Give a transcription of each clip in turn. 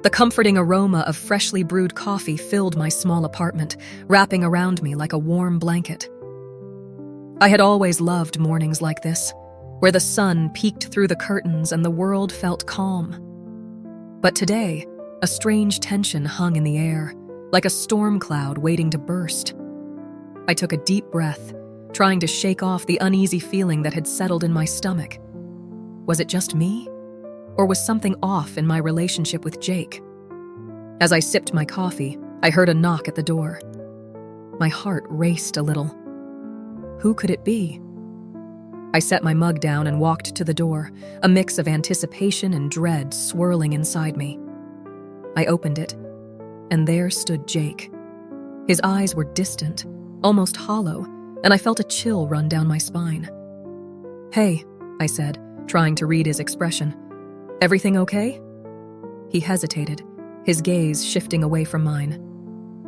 The comforting aroma of freshly brewed coffee filled my small apartment, wrapping around me like a warm blanket. I had always loved mornings like this, where the sun peeked through the curtains and the world felt calm. But today, a strange tension hung in the air, like a storm cloud waiting to burst. I took a deep breath, trying to shake off the uneasy feeling that had settled in my stomach. Was it just me? Or was something off in my relationship with Jake? As I sipped my coffee, I heard a knock at the door. My heart raced a little. Who could it be? I set my mug down and walked to the door, a mix of anticipation and dread swirling inside me. I opened it, and there stood Jake. His eyes were distant, almost hollow, and I felt a chill run down my spine. "Hey," I said, trying to read his expression. "Everything okay?" He hesitated, his gaze shifting away from mine.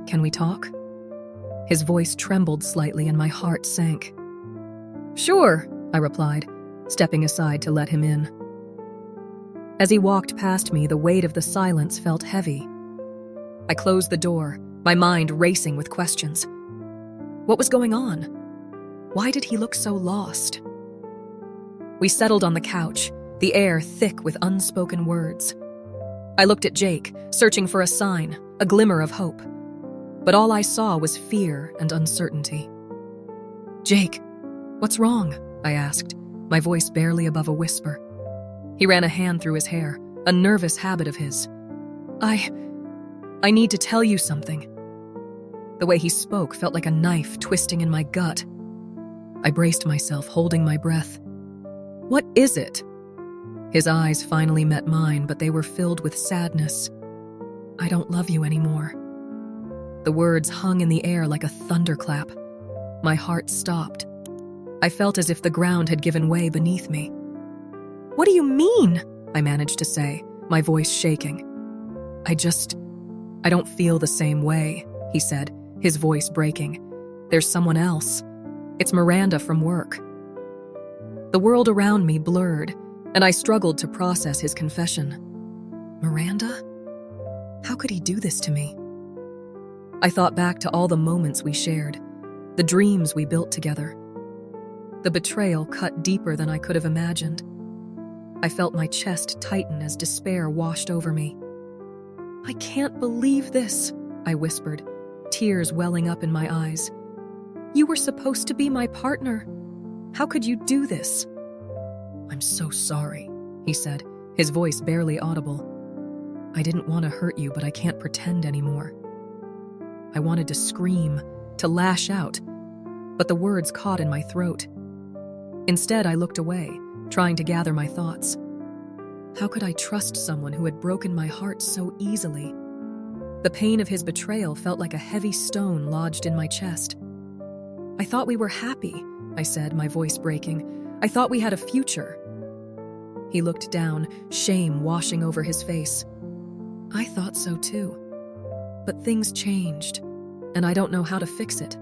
"Can we talk?" His voice trembled slightly and my heart sank. "Sure," I replied, stepping aside to let him in. As he walked past me, the weight of the silence felt heavy. I closed the door, my mind racing with questions. What was going on? Why did he look so lost? We settled on the couch, the air thick with unspoken words. I looked at Jake, searching for a sign, a glimmer of hope. But all I saw was fear and uncertainty. "Jake, what's wrong?" I asked, my voice barely above a whisper. He ran a hand through his hair, a nervous habit of his. I need to tell you something." The way he spoke felt like a knife twisting in my gut. I braced myself, holding my breath. "What is it?" His eyes finally met mine, but they were filled with sadness. "I don't love you anymore." The words hung in the air like a thunderclap. My heart stopped. I felt as if the ground had given way beneath me. "What do you mean?" I managed to say, my voice shaking. I don't feel the same way," he said, his voice breaking. "There's someone else. It's Miranda from work." The world around me blurred, and I struggled to process his confession. Miranda? How could he do this to me? I thought back to all the moments we shared, the dreams we built together. The betrayal cut deeper than I could have imagined. I felt my chest tighten as despair washed over me. "I can't believe this," I whispered, tears welling up in my eyes. "You were supposed to be my partner. How could you do this?" "I'm so sorry," he said, his voice barely audible. "I didn't want to hurt you, but I can't pretend anymore." I wanted to scream, to lash out, but the words caught in my throat. Instead, I looked away, trying to gather my thoughts. How could I trust someone who had broken my heart so easily? The pain of his betrayal felt like a heavy stone lodged in my chest. "I thought we were happy," I said, my voice breaking. "I thought we had a future." He looked down, shame washing over his face. "I thought so too. But things changed, and I don't know how to fix it."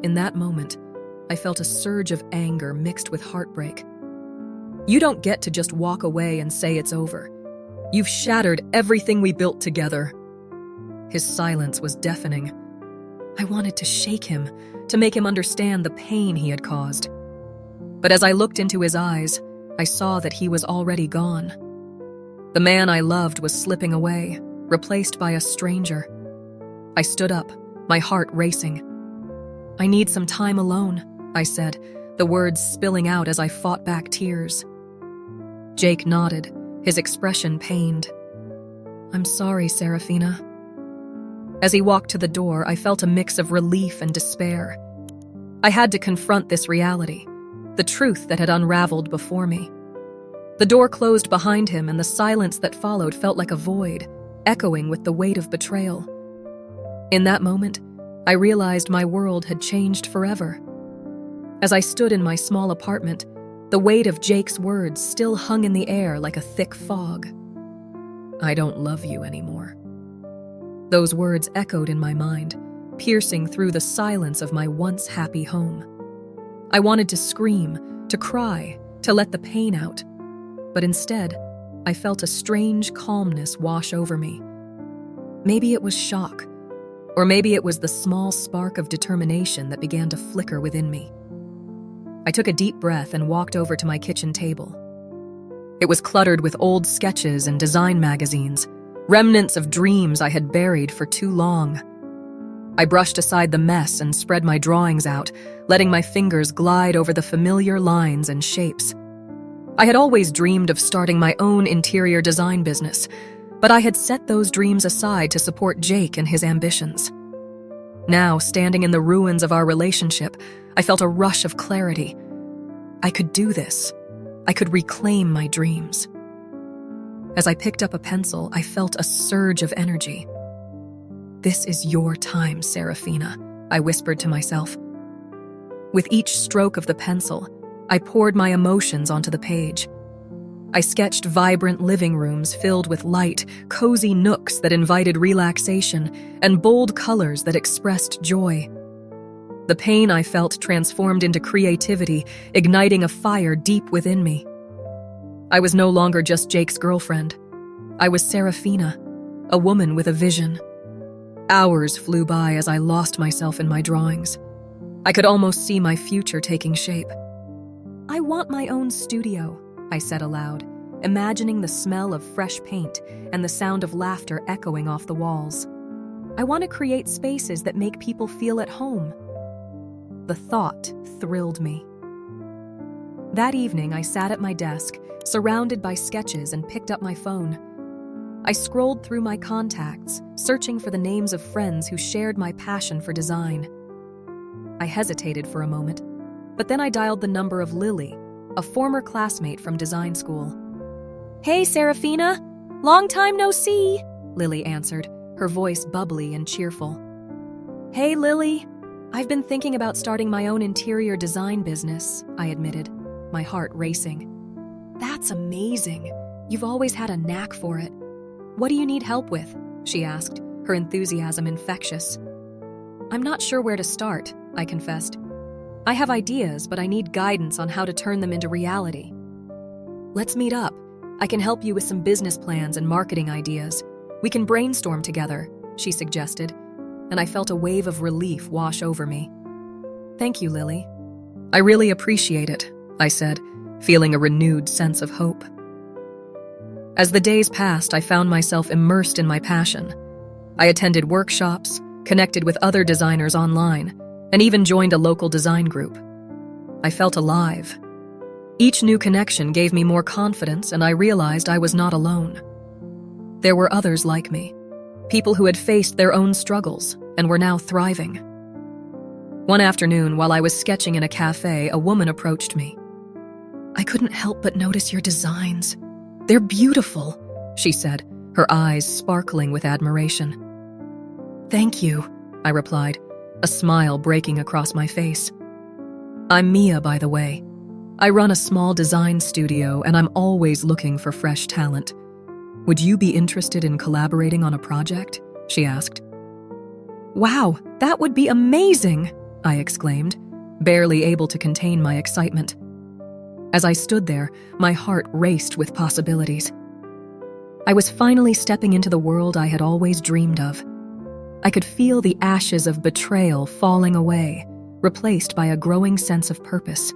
In that moment, I felt a surge of anger mixed with heartbreak. "You don't get to just walk away and say it's over. You've shattered everything we built together." His silence was deafening. I wanted to shake him, to make him understand the pain he had caused. But as I looked into his eyes, I saw that he was already gone. The man I loved was slipping away, replaced by a stranger. I stood up, my heart racing. "I need some time alone," I said, the words spilling out as I fought back tears. Jake nodded, his expression pained. "I'm sorry, Serafina." As he walked to the door, I felt a mix of relief and despair. I had to confront this reality, the truth that had unraveled before me. The door closed behind him, and the silence that followed felt like a void, echoing with the weight of betrayal. In that moment, I realized my world had changed forever. As I stood in my small apartment, the weight of Jake's words still hung in the air like a thick fog. "I don't love you anymore." Those words echoed in my mind, piercing through the silence of my once happy home. I wanted to scream, to cry, to let the pain out. But instead, I felt a strange calmness wash over me. Maybe it was shock, or maybe it was the small spark of determination that began to flicker within me. I took a deep breath and walked over to my kitchen table. It was cluttered with old sketches and design magazines, remnants of dreams I had buried for too long. I brushed aside the mess and spread my drawings out, letting my fingers glide over the familiar lines and shapes. I had always dreamed of starting my own interior design business, but I had set those dreams aside to support Jake and his ambitions. Now, standing in the ruins of our relationship, I felt a rush of clarity. I could do this. I could reclaim my dreams. As I picked up a pencil, I felt a surge of energy. "This is your time, Serafina," I whispered to myself. With each stroke of the pencil, I poured my emotions onto the page. I sketched vibrant living rooms filled with light, cozy nooks that invited relaxation, and bold colors that expressed joy. The pain I felt transformed into creativity, igniting a fire deep within me. I was no longer just Jake's girlfriend. I was Serafina, a woman with a vision. Hours flew by as I lost myself in my drawings. I could almost see my future taking shape. "I want my own studio," I said aloud, imagining the smell of fresh paint and the sound of laughter echoing off the walls. "I want to create spaces that make people feel at home." The thought thrilled me. That evening, I sat at my desk, surrounded by sketches, and picked up my phone. I scrolled through my contacts, searching for the names of friends who shared my passion for design. I hesitated for a moment, but then I dialed the number of Lily, a former classmate from design school. "Hey, Serafina! Long time no see!" Lily answered, her voice bubbly and cheerful. "Hey, Lily! I've been thinking about starting my own interior design business," I admitted, my heart racing. "That's amazing! You've always had a knack for it. What do you need help with?" she asked, her enthusiasm infectious. "I'm not sure where to start," I confessed. "I have ideas, but I need guidance on how to turn them into reality." "Let's meet up. I can help you with some business plans and marketing ideas. We can brainstorm together," she suggested, and I felt a wave of relief wash over me. "Thank you, Lily. I really appreciate it," I said, feeling a renewed sense of hope. As the days passed, I found myself immersed in my passion. I attended workshops, connected with other designers online, and even joined a local design group. I felt alive. Each new connection gave me more confidence, and I realized I was not alone. There were others like me, people who had faced their own struggles and were now thriving. One afternoon, while I was sketching in a cafe, a woman approached me. "I couldn't help but notice your designs. They're beautiful," she said, her eyes sparkling with admiration. "Thank you," I replied, a smile breaking across my face. "I'm Mia, by the way. I run a small design studio, and I'm always looking for fresh talent. Would you be interested in collaborating on a project?" she asked. "Wow, that would be amazing!" I exclaimed, barely able to contain my excitement. As I stood there, my heart raced with possibilities. I was finally stepping into the world I had always dreamed of. I could feel the ashes of betrayal falling away, replaced by a growing sense of purpose.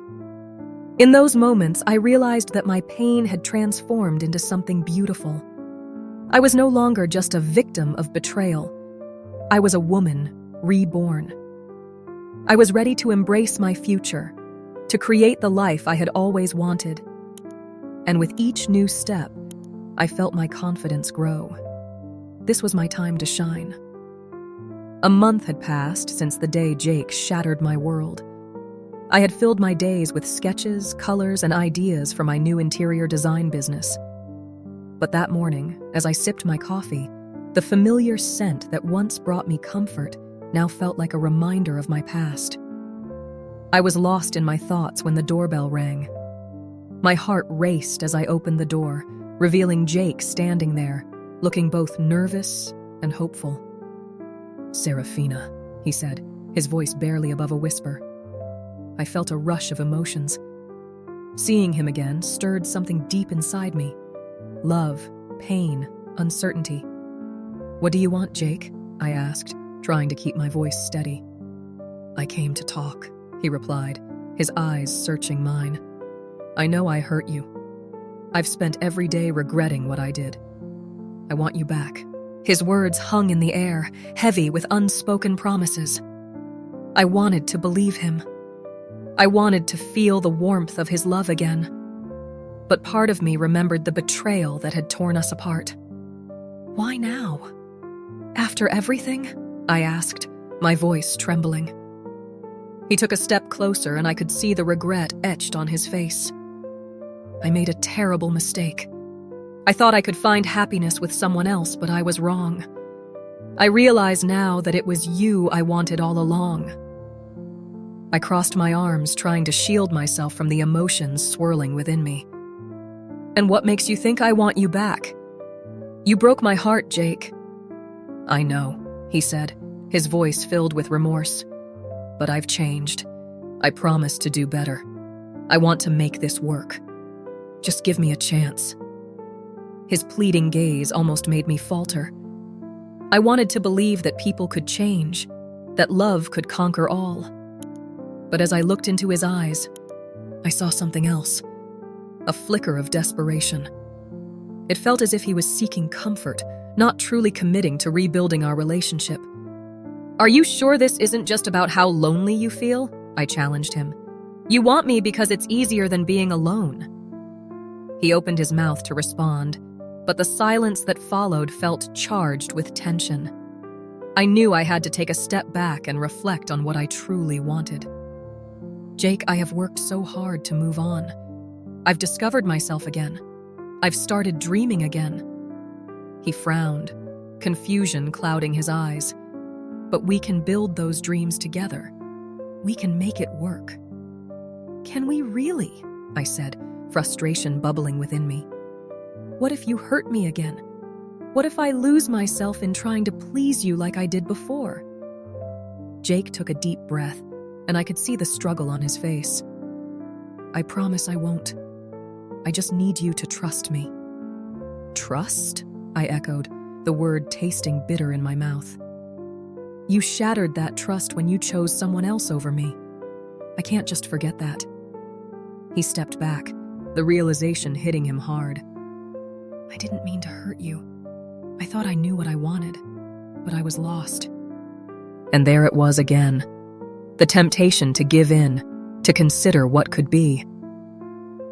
In those moments, I realized that my pain had transformed into something beautiful. I was no longer just a victim of betrayal. I was a woman, reborn. I was ready to embrace my future, to create the life I had always wanted. And with each new step, I felt my confidence grow. This was my time to shine. A month had passed since the day Jake shattered my world. I had filled my days with sketches, colors, and ideas for my new interior design business. But that morning, as I sipped my coffee, the familiar scent that once brought me comfort now felt like a reminder of my past. I was lost in my thoughts when the doorbell rang. My heart raced as I opened the door, revealing Jake standing there, looking both nervous and hopeful. "Serafina," he said, his voice barely above a whisper. I felt a rush of emotions. Seeing him again stirred something deep inside me. love, pain, uncertainty. "What do you want, Jake?" I asked, trying to keep my voice steady. "I came to talk," he replied, his eyes searching mine. "I know I hurt you. I've spent every day regretting what I did. I want you back." His words hung in the air, heavy with unspoken promises. I wanted to believe him. I wanted to feel the warmth of his love again. But part of me remembered the betrayal that had torn us apart. Why now? After everything? I asked, my voice trembling. He took a step closer and I could see the regret etched on his face. I made a terrible mistake. I thought I could find happiness with someone else, but I was wrong. I realize now that it was you I wanted all along. I crossed my arms, trying to shield myself from the emotions swirling within me. "And what makes you think I want you back? You broke my heart, Jake." "I know," he said, his voice filled with remorse. "But I've changed. I promise to do better. I want to make this work. Just give me a chance." His pleading gaze almost made me falter. I wanted to believe that people could change, that love could conquer all. But as I looked into his eyes, I saw something else, a flicker of desperation. It felt as if he was seeking comfort, not truly committing to rebuilding our relationship. "Are you sure this isn't just about how lonely you feel?" I challenged him. "You want me because it's easier than being alone." He opened his mouth to respond, but the silence that followed felt charged with tension. I knew I had to take a step back and reflect on what I truly wanted. "Jake, I have worked so hard to move on. I've discovered myself again. I've started dreaming again." He frowned, confusion clouding his eyes. "But we can build those dreams together. We can make it work." "Can we really?" I said, frustration bubbling within me. "What if you hurt me again? What if I lose myself in trying to please you like I did before?" Jake took a deep breath, and I could see the struggle on his face. "I promise I won't. I just need you to trust me." "Trust?" I echoed, the word tasting bitter in my mouth. "You shattered that trust when you chose someone else over me. I can't just forget that." He stepped back, the realization hitting him hard. "I didn't mean to hurt you. I thought I knew what I wanted, but I was lost." And there it was again, the temptation to give in, to consider what could be.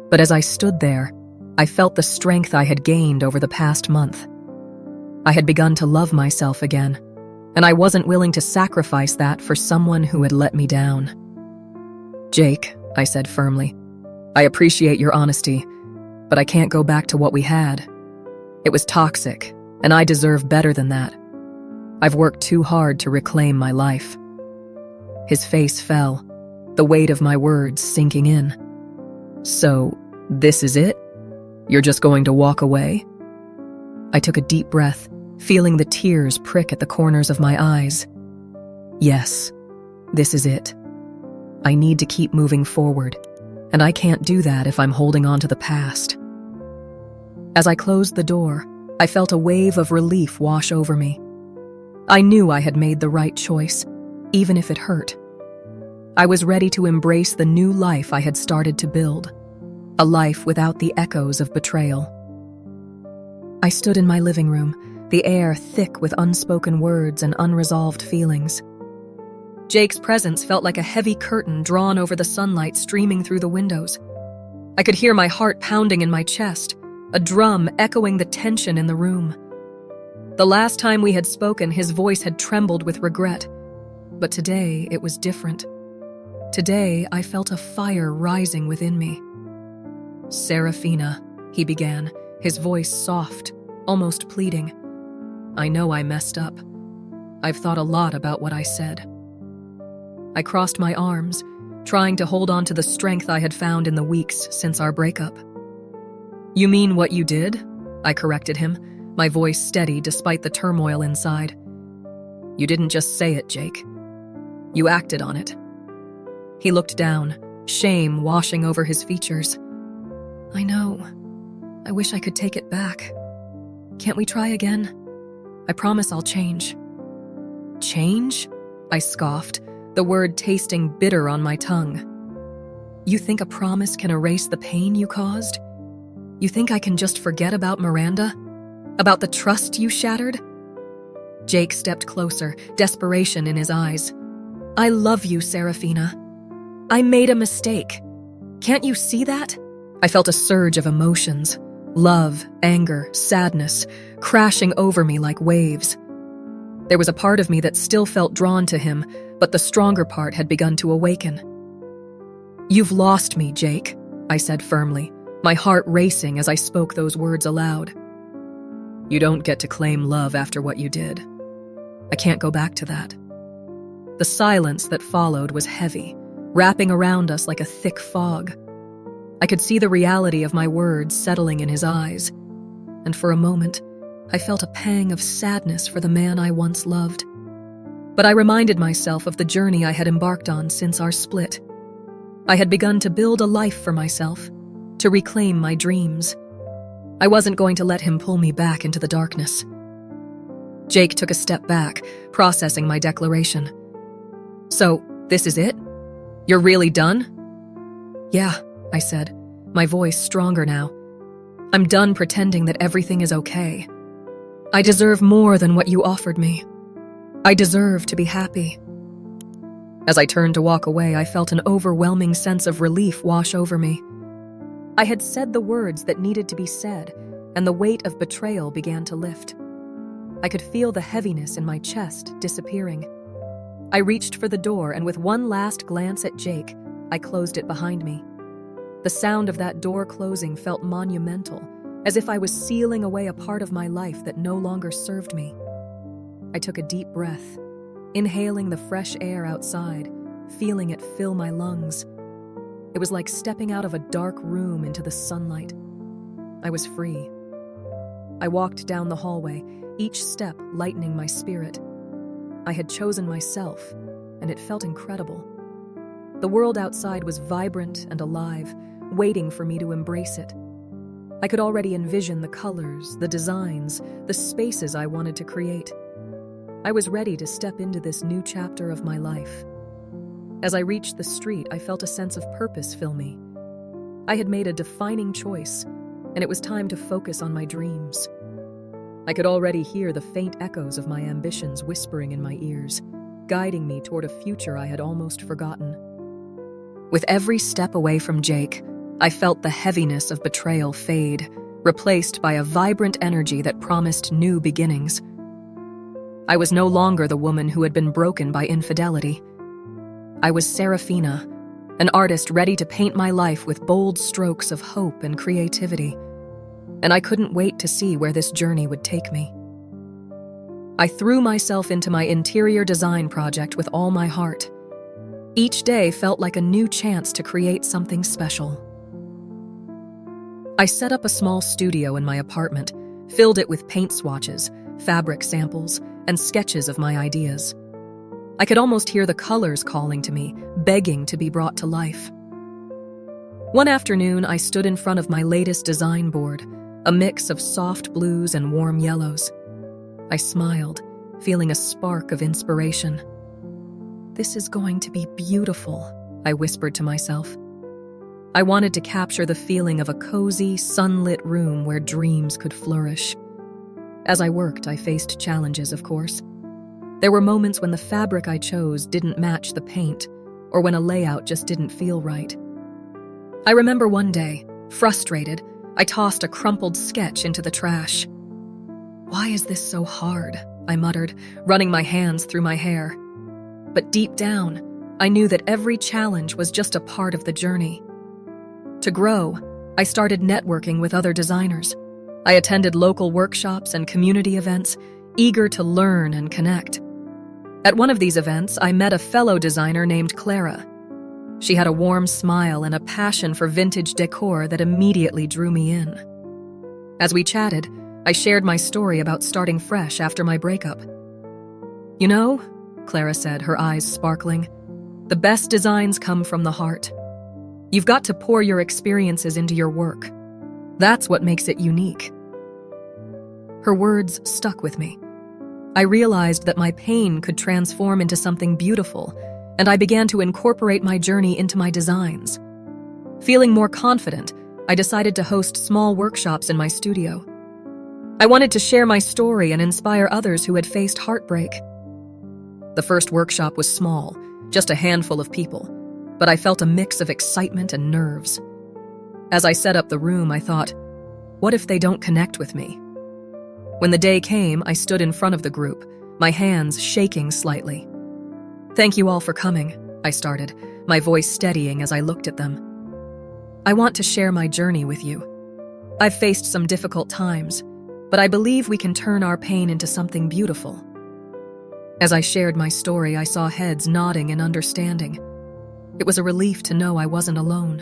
But as I stood there, I felt the strength I had gained over the past month. I had begun to love myself again, and I wasn't willing to sacrifice that for someone who had let me down. "Jake," I said firmly, "I appreciate your honesty, but I can't go back to what we had. It was toxic, and I deserve better than that. I've worked too hard to reclaim my life." His face fell, the weight of my words sinking in. "So, this is it? You're just going to walk away?" I took a deep breath, feeling the tears prick at the corners of my eyes. "Yes, this is it. I need to keep moving forward, and I can't do that if I'm holding on to the past." As I closed the door, I felt a wave of relief wash over me. I knew I had made the right choice, even if it hurt. I was ready to embrace the new life I had started to build, a life without the echoes of betrayal. I stood in my living room, the air thick with unspoken words and unresolved feelings. Jake's presence felt like a heavy curtain drawn over the sunlight streaming through the windows. I could hear my heart pounding in my chest, a drum echoing the tension in the room. The last time we had spoken, his voice had trembled with regret, but today it was different. Today I felt a fire rising within me. "Serafina," he began, his voice soft, almost pleading. "I know I messed up. I've thought a lot about what I said." I crossed my arms, trying to hold on to the strength I had found in the weeks since our breakup. "You mean what you did?" I corrected him, my voice steady despite the turmoil inside. "You didn't just say it, Jake. You acted on it." He looked down, shame washing over his features. "I know. I wish I could take it back. Can't we try again? I promise I'll change. Change? I scoffed, the word tasting bitter on my tongue. You think a promise can erase the pain you caused? You think I can just forget about Miranda? About the trust you shattered? Jake stepped closer, desperation in his eyes. I love you, Serafina. I made a mistake. Can't you see that? I felt a surge of emotions. Love, anger, sadness, crashing over me like waves. There was a part of me that still felt drawn to him, but the stronger part had begun to awaken. You've lost me, Jake, I said firmly, my heart racing as I spoke those words aloud. You don't get to claim love after what you did. I can't go back to that. The silence that followed was heavy, wrapping around us like a thick fog. I could see the reality of my words settling in his eyes, and for a moment, I felt a pang of sadness for the man I once loved. But I reminded myself of the journey I had embarked on since our split. I had begun to build a life for myself, to reclaim my dreams. I wasn't going to let him pull me back into the darkness. Jake took a step back, processing my declaration. So, this is it? You're really done? Yeah, I said, my voice stronger now. I'm done pretending that everything is okay. I deserve more than what you offered me. I deserve to be happy. As I turned to walk away, I felt an overwhelming sense of relief wash over me. I had said the words that needed to be said, and the weight of betrayal began to lift. I could feel the heaviness in my chest disappearing. I reached for the door, and with one last glance at Jake, I closed it behind me. The sound of that door closing felt monumental, as if I was sealing away a part of my life that no longer served me. I took a deep breath, inhaling the fresh air outside, feeling it fill my lungs. It was like stepping out of a dark room into the sunlight. I was free. I walked down the hallway, each step lightening my spirit. I had chosen myself, and it felt incredible. The world outside was vibrant and alive, waiting for me to embrace it. I could already envision the colors, the designs, the spaces I wanted to create. I was ready to step into this new chapter of my life. As I reached the street, I felt a sense of purpose fill me. I had made a defining choice, and it was time to focus on my dreams. I could already hear the faint echoes of my ambitions whispering in my ears, guiding me toward a future I had almost forgotten. With every step away from Jake, I felt the heaviness of betrayal fade, replaced by a vibrant energy that promised new beginnings. I was no longer the woman who had been broken by infidelity. I was Serafina, an artist ready to paint my life with bold strokes of hope and creativity. And I couldn't wait to see where this journey would take me. I threw myself into my interior design project with all my heart. Each day felt like a new chance to create something special. I set up a small studio in my apartment, filled it with paint swatches, fabric samples, and sketches of my ideas. I could almost hear the colors calling to me, begging to be brought to life. One afternoon, I stood in front of my latest design board, a mix of soft blues and warm yellows. I smiled, feeling a spark of inspiration. This is going to be beautiful, I whispered to myself. I wanted to capture the feeling of a cozy, sunlit room where dreams could flourish. As I worked, I faced challenges, of course. There were moments when the fabric I chose didn't match the paint, or when a layout just didn't feel right. I remember one day, frustrated, I tossed a crumpled sketch into the trash. Why is this so hard? I muttered, running my hands through my hair. But deep down, I knew that every challenge was just a part of the journey. To grow, I started networking with other designers. I attended local workshops and community events, eager to learn and connect. At one of these events, I met a fellow designer named Clara. She had a warm smile and a passion for vintage decor that immediately drew me in. As we chatted, I shared my story about starting fresh after my breakup. You know, Clara said, her eyes sparkling, the best designs come from the heart. You've got to pour your experiences into your work. That's what makes it unique." Her words stuck with me. I realized that my pain could transform into something beautiful, and I began to incorporate my journey into my designs. Feeling more confident, I decided to host small workshops in my studio. I wanted to share my story and inspire others who had faced heartbreak. The first workshop was small, just a handful of people, but I felt a mix of excitement and nerves. As I set up the room, I thought, what if they don't connect with me? When the day came, I stood in front of the group, my hands shaking slightly. "Thank you all for coming," I started, my voice steadying as I looked at them. "I want to share my journey with you. I've faced some difficult times, but I believe we can turn our pain into something beautiful." As I shared my story, I saw heads nodding in understanding. It was a relief to know I wasn't alone.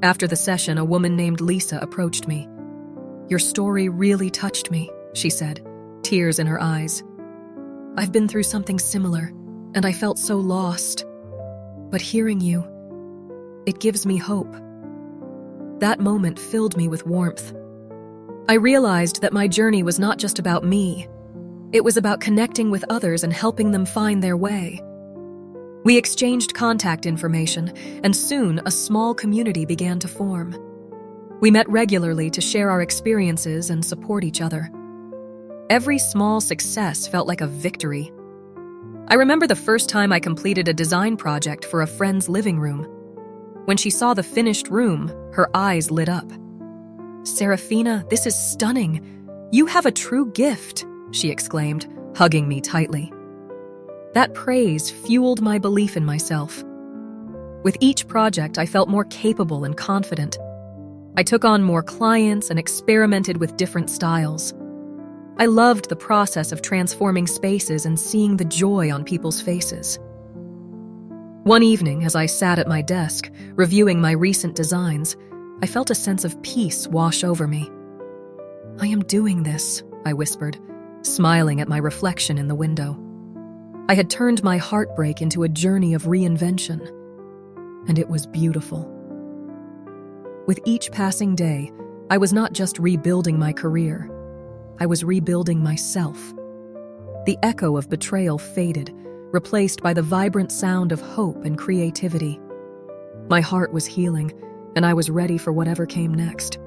After the session, a woman named Lisa approached me. "Your story really touched me," she said, tears in her eyes. "I've been through something similar, and I felt so lost. But hearing you, it gives me hope." That moment filled me with warmth. I realized that my journey was not just about me. It was about connecting with others and helping them find their way. We exchanged contact information, and soon a small community began to form. We met regularly to share our experiences and support each other. Every small success felt like a victory. I remember the first time I completed a design project for a friend's living room. When she saw the finished room, her eyes lit up. "Serafina, this is stunning. You have a true gift," she exclaimed, hugging me tightly. That praise fueled my belief in myself. With each project, I felt more capable and confident. I took on more clients and experimented with different styles. I loved the process of transforming spaces and seeing the joy on people's faces. One evening, as I sat at my desk, reviewing my recent designs, I felt a sense of peace wash over me. "I am doing this," I whispered, smiling at my reflection in the window. I had turned my heartbreak into a journey of reinvention, and it was beautiful. With each passing day, I was not just rebuilding my career, I was rebuilding myself. The echo of betrayal faded, replaced by the vibrant sound of hope and creativity. My heart was healing, and I was ready for whatever came next.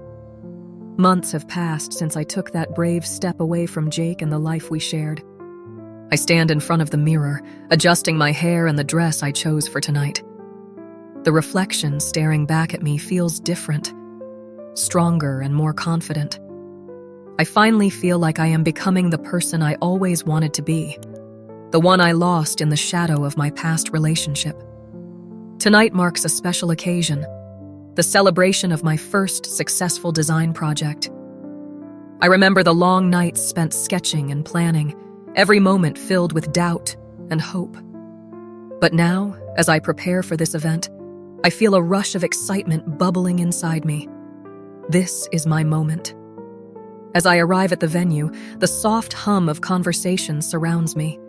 Months have passed since I took that brave step away from Jake and the life we shared. I stand in front of the mirror, adjusting my hair and the dress I chose for tonight. The reflection staring back at me feels different, stronger and more confident. I finally feel like I am becoming the person I always wanted to be, the one I lost in the shadow of my past relationship. Tonight marks a special occasion, the celebration of my first successful design project. I remember the long nights spent sketching and planning, every moment filled with doubt and hope. But now, as I prepare for this event, I feel a rush of excitement bubbling inside me. This is my moment. As I arrive at the venue, the soft hum of conversation surrounds me.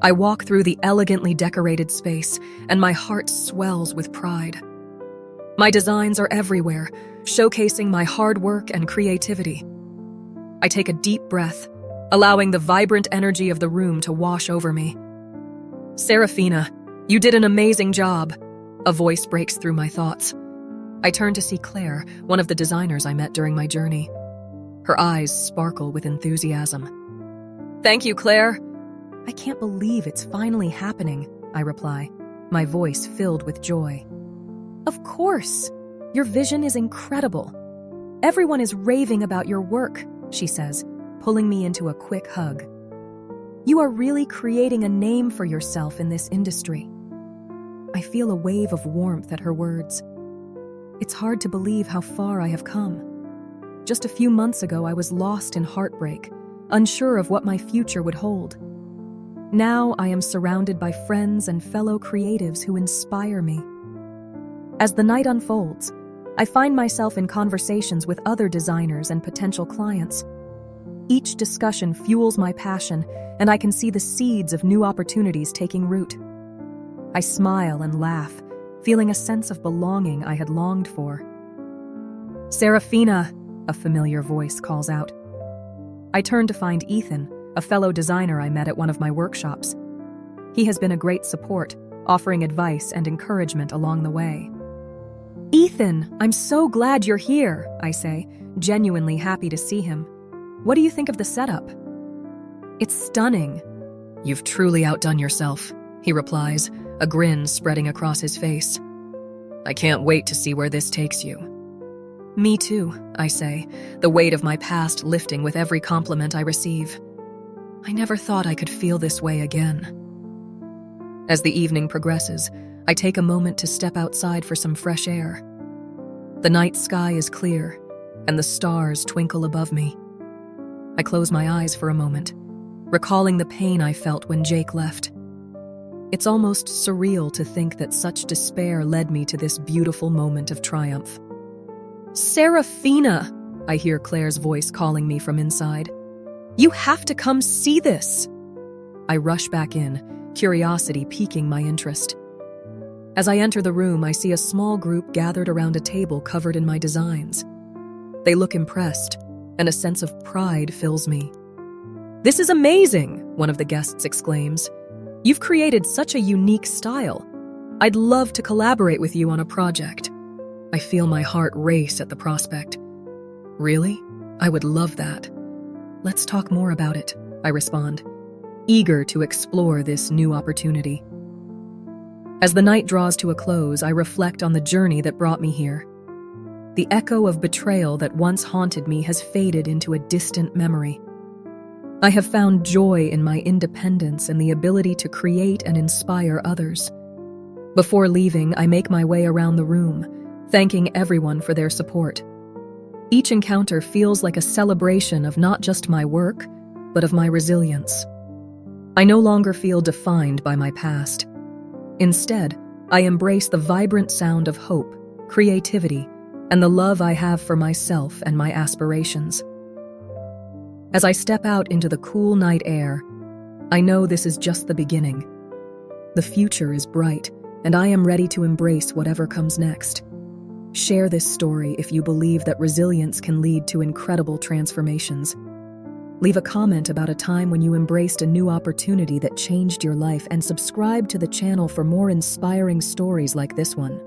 I walk through the elegantly decorated space, and my heart swells with pride. My designs are everywhere, showcasing my hard work and creativity. I take a deep breath, allowing the vibrant energy of the room to wash over me. "Serafina, you did an amazing job," a voice breaks through my thoughts. I turn to see Claire, one of the designers I met during my journey. Her eyes sparkle with enthusiasm. "Thank you, Claire." "I can't believe it's finally happening," I reply, my voice filled with joy. "Of course! Your vision is incredible. Everyone is raving about your work," she says, pulling me into a quick hug. "You are really creating a name for yourself in this industry." I feel a wave of warmth at her words. It's hard to believe how far I have come. Just a few months ago, I was lost in heartbreak, unsure of what my future would hold. Now I am surrounded by friends and fellow creatives who inspire me. As the night unfolds, I find myself in conversations with other designers and potential clients. Each discussion fuels my passion, and I can see the seeds of new opportunities taking root. I smile and laugh, feeling a sense of belonging I had longed for. Serafina, a familiar voice calls out. I turn to find Ethan, a fellow designer I met at one of my workshops. He has been a great support, offering advice and encouragement along the way. Ethan, I'm so glad you're here, I say, genuinely happy to see him. What do you think of the setup? It's stunning. You've truly outdone yourself, he replies, a grin spreading across his face. I can't wait to see where this takes you. Me too, I say, the weight of my past lifting with every compliment I receive. I never thought I could feel this way again. As the evening progresses, I take a moment to step outside for some fresh air. The night sky is clear, and the stars twinkle above me. I close my eyes for a moment, recalling the pain I felt when Jake left. It's almost surreal to think that such despair led me to this beautiful moment of triumph. Serafina, I hear Claire's voice calling me from inside. You have to come see this. I rush back in, curiosity piquing my interest. As I enter the room, I see a small group gathered around a table covered in my designs. They look impressed, and a sense of pride fills me. This is amazing, one of the guests exclaims. You've created such a unique style. I'd love to collaborate with you on a project. I feel my heart race at the prospect. Really? I would love that. Let's talk more about it, I respond, eager to explore this new opportunity. As the night draws to a close, I reflect on the journey that brought me here. The echo of betrayal that once haunted me has faded into a distant memory. I have found joy in my independence and the ability to create and inspire others. Before leaving, I make my way around the room, thanking everyone for their support. Each encounter feels like a celebration of not just my work, but of my resilience. I no longer feel defined by my past. Instead, I embrace the vibrant sound of hope, creativity, and the love I have for myself and my aspirations. As I step out into the cool night air, I know this is just the beginning. The future is bright, and I am ready to embrace whatever comes next. Share this story if you believe that resilience can lead to incredible transformations. Leave a comment about a time when you embraced a new opportunity that changed your life, and subscribe to the channel for more inspiring stories like this one.